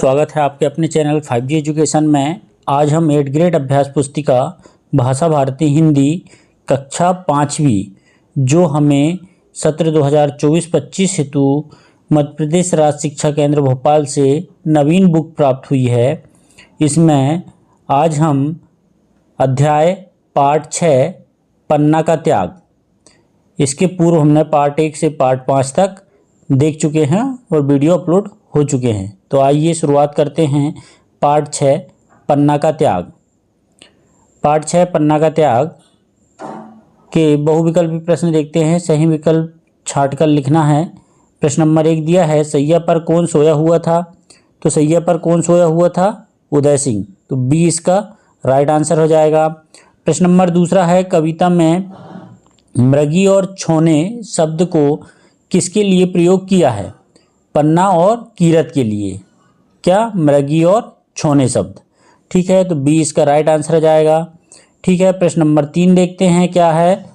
स्वागत है आपके अपने चैनल 5G एजुकेशन में। आज हम 8th ग्रेड अभ्यास पुस्तिका भाषा भारती हिंदी कक्षा 5वीं जो हमें सत्र 2024-25 हेतु मध्य प्रदेश राज्य शिक्षा केंद्र भोपाल से नवीन बुक प्राप्त हुई है। इसमें आज हम अध्याय पार्ट 6 पन्ना का त्याग, इसके पूर्व हमने पार्ट 1 से पार्ट 5 तक देख चुके हैं और वीडियो अपलोड हो चुके हैं। तो आइए शुरुआत करते हैं पार्ट 6 पन्ना का त्याग। पार्ट 6 पन्ना का त्याग के बहुविकल्पी प्रश्न देखते हैं। सही विकल्प छांटकर लिखना है। प्रश्न नंबर 1 दिया है, सैया पर कौन सोया हुआ था? तो सैया पर कौन सोया हुआ था? उदय सिंह। तो बी इसका राइट आंसर हो जाएगा। प्रश्न नंबर 2 है, कविता में मृगी और छौने शब्द को किसके लिए प्रयोग किया है? पन्ना और कीरत के लिए। क्या? मृगी और छौने शब्द। ठीक है, तो बी इसका राइट आंसर हो जाएगा। ठीक है, प्रश्न नंबर 3 देखते हैं क्या है।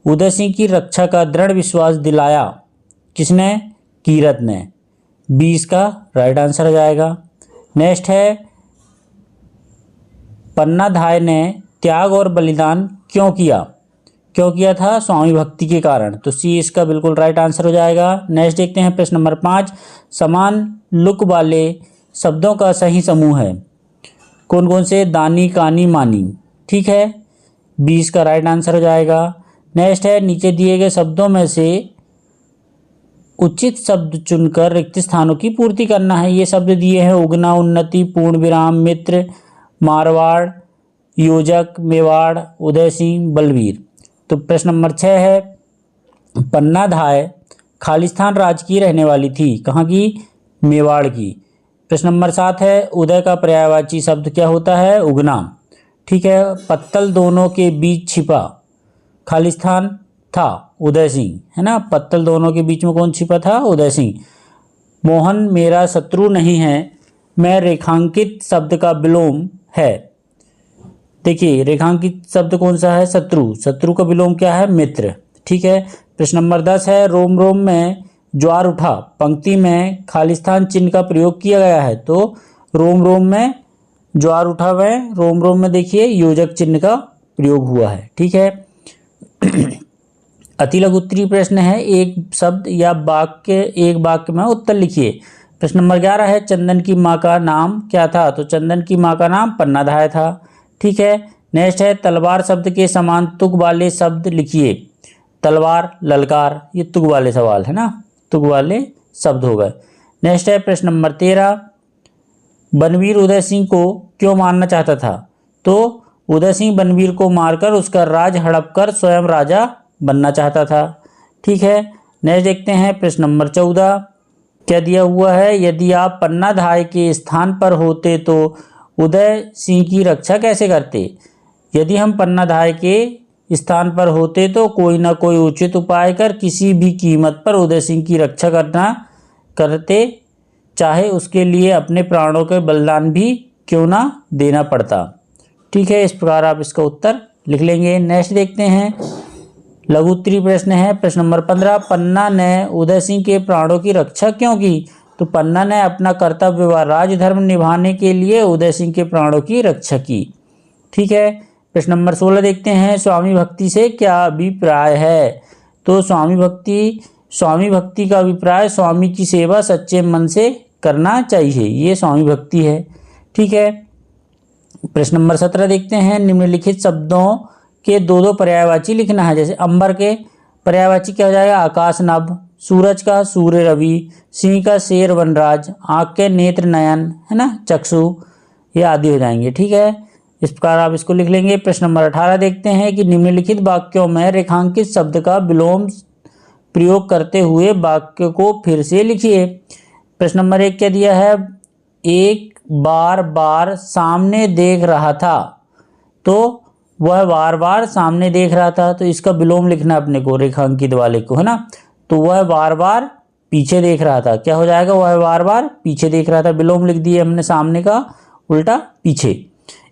उदय सिंह की रक्षा का दृढ़ विश्वास दिलाया किसने? कीरत ने। बी इसका राइट आंसर हो जाएगा। नेक्स्ट है, पन्नाधाय ने त्याग और बलिदान क्यों किया? क्यों किया था? स्वामी भक्ति के कारण। तो सी इसका बिल्कुल राइट आंसर हो जाएगा। नेक्स्ट देखते हैं प्रश्न नंबर 5, समान लुक वाले शब्दों का सही समूह है कौन कौन से? दानी, कानी, मानी। ठीक है, बी इसका राइट आंसर हो जाएगा। नेक्स्ट है, नीचे दिए गए शब्दों में से उचित शब्द चुनकर रिक्त स्थानों की पूर्ति करना है। ये शब्द दिए हैं, उगना, उन्नति, पूर्ण विराम, मित्र, मारवाड़, योजक, मेवाड़, उदय सिंह, बलवीर। तो प्रश्न नंबर 6 है, पन्नाधाय खालिस्तान राज्य की रहने वाली थी। कहाँ की? मेवाड़ की। प्रश्न नंबर 7 है, उदय का पर्यायवाची शब्द क्या होता है? उगना। ठीक है, पत्तल दोनों के बीच छिपा खालिस्तान था उदय सिंह, है ना। पत्तल दोनों के बीच में कौन छिपा था? उदय सिंह। मोहन मेरा शत्रु नहीं है, मैं रेखांकित शब्द का विलोम है। देखिए, रेखांकित शब्द कौन सा है? शत्रु। शत्रु का विलोम क्या है? मित्र। ठीक है, प्रश्न नंबर 10 है, रोम रोम में ज्वार उठा पंक्ति में खालिस्तान चिन्ह का प्रयोग किया गया है। तो रोम रोम में ज्वार उठा में रोम रोम में देखिए योजक चिन्ह का प्रयोग हुआ है। ठीक है, अति लघु उत्तरीय प्रश्न है, एक शब्द या एक वाक्य में उत्तर लिखिए। प्रश्न नंबर 11 है, चंदन की माँ का नाम क्या था? तो चंदन की माँ का नाम पन्नाधाय था। ठीक है, नेक्स्ट है, तलवार शब्द के समान तुक वाले शब्द लिखिए। तलवार, ललकार, ये तुक वाले सवाल है ना, तुक वाले शब्द हो गए। नेक्स्ट है प्रश्न नंबर 13, बनवीर उदय सिंह को क्यों मारना चाहता था? तो उदय सिंह बनवीर को मारकर उसका राज हड़प कर स्वयं राजा बनना चाहता था। ठीक है, नेक्स्ट देखते हैं प्रश्न नंबर 14, क्या दिया हुआ है, यदि आप पन्नाधाय के स्थान पर होते तो उदय सिंह की रक्षा कैसे करते? यदि हम पन्नाधाय के स्थान पर होते तो कोई ना कोई उचित उपाय कर किसी भी कीमत पर उदय सिंह की रक्षा करते, चाहे उसके लिए अपने प्राणों के बलिदान भी क्यों ना देना पड़ता। ठीक है, इस प्रकार आप इसका उत्तर लिख लेंगे। नेक्स्ट देखते हैं, लघु उत्तरीय प्रश्न है। प्रश्न नंबर 15, पन्ना ने उदय सिंह के प्राणों की रक्षा क्यों की? तो पन्ना ने अपना कर्तव्य व राजधर्म निभाने के लिए उदय सिंह के प्राणों की रक्षा की। ठीक है, प्रश्न नंबर 16 देखते हैं, स्वामी भक्ति से क्या अभिप्राय है? तो स्वामी भक्ति का अभिप्राय स्वामी की सेवा सच्चे मन से करना चाहिए, ये स्वामी भक्ति है। ठीक है, प्रश्न नंबर 17 देखते हैं, निम्नलिखित शब्दों के दो पर्यायवाची लिखना है। जैसे अंबर के पर्यायवाची क्या हो जाएगा? आकाश नभ, सूरज का सूर्य रवि, सिंह का शेर वनराज, आँख के नेत्र नयन, है ना, चक्षु, ये आदि हो जाएंगे। ठीक है, इस प्रकार आप इसको लिख लेंगे। प्रश्न नंबर 18 देखते हैं कि निम्नलिखित वाक्यों में रेखांकित शब्द का विलोम प्रयोग करते हुए वाक्य को फिर से लिखिए। प्रश्न नंबर 1 क्या दिया है, एक बार बार सामने देख रहा था। तो वह बार बार सामने देख रहा था, तो इसका विलोम लिखना अपने को, रेखांकित वाले को, है ना। तो वह बार बार पीछे देख रहा था, क्या हो जाएगा? वह बार बार पीछे देख रहा था, विलोम लिख दिए हमने, सामने का उल्टा पीछे।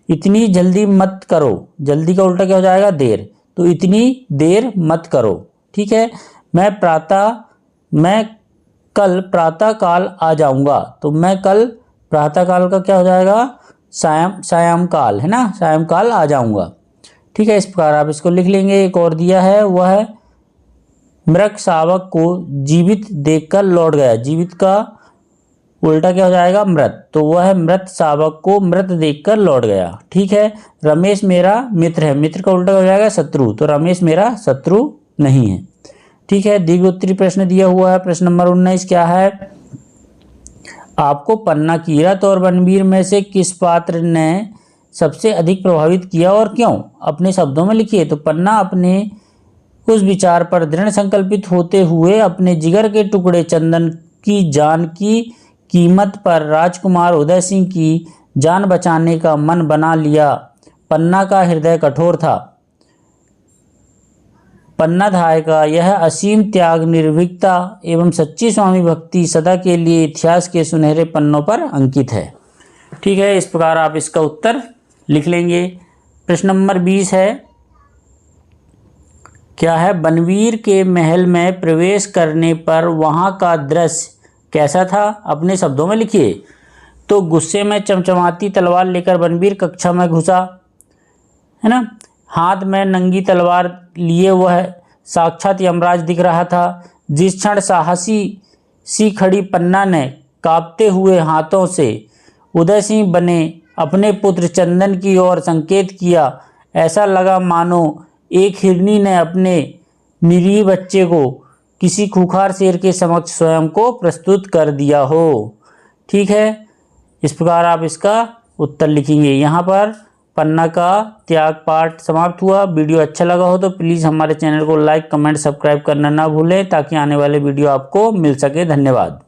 इतनी जल्दी मत करो, जल्दी का उल्टा क्या हो जाएगा? देर। तो इतनी देर मत करो। ठीक है, मैं कल प्रातः काल आ जाऊंगा। तो मैं कल प्रातःकाल का क्या हो जाएगा, सायंकाल, है ना, सायंकाल आ जाऊंगा। ठीक है, इस प्रकार आप इसको लिख लेंगे। एक और दिया है, वह है मृग शावक को जीवित देखकर लौट गया। जीवित का उल्टा क्या हो जाएगा, मृत, तो वह मृत शावक को मृत देखकर लौट गया। ठीक है, रमेश मेरा मित्र है। मित्र का उल्टा हो जाएगा शत्रु, तो रमेश मेरा शत्रु नहीं है। ठीक है, दीर्घ उत्तरी प्रश्न दिया हुआ है। प्रश्न नंबर 19 क्या है, आपको पन्ना, कीरत और बनवीर में से किस पात्र ने सबसे अधिक प्रभावित किया और क्यों, अपने शब्दों में लिखिए। तो पन्ना अपने उस विचार पर दृढ़ संकल्पित होते हुए अपने जिगर के टुकड़े चंदन की जान की कीमत पर राजकुमार उदय सिंह की जान बचाने का मन बना लिया। पन्ना का हृदय कठोर था। पन्नाधाय का यह असीम त्याग, निर्भीकता एवं सच्ची स्वामी भक्ति सदा के लिए इतिहास के सुनहरे पन्नों पर अंकित है। ठीक है, इस प्रकार आप इसका उत्तर लिख लेंगे। प्रश्न नंबर 20 है, क्या है, बनवीर के महल में प्रवेश करने पर वहां का दृश्य कैसा था, अपने शब्दों में लिखिए। तो गुस्से में चमचमाती तलवार लेकर बनवीर कक्षा में घुसा, है ना, हाथ में नंगी तलवार लिए वह साक्षात यमराज दिख रहा था। जिस क्षण साहसी सी खड़ी पन्ना ने कांपते हुए हाथों से उदय सिंह बने अपने पुत्र चंदन की ओर संकेत किया, ऐसा लगा मानो एक हिरनी ने अपने निरीह बच्चे को किसी खूंखार शेर के समक्ष स्वयं को प्रस्तुत कर दिया हो। ठीक है, इस प्रकार आप इसका उत्तर लिखेंगे। यहाँ पर पन्ना का त्याग पाठ समाप्त हुआ। वीडियो अच्छा लगा हो तो प्लीज़ हमारे चैनल को लाइक, कमेंट, सब्सक्राइब करना ना भूलें ताकि आने वाले वीडियो आपको मिल सके। धन्यवाद।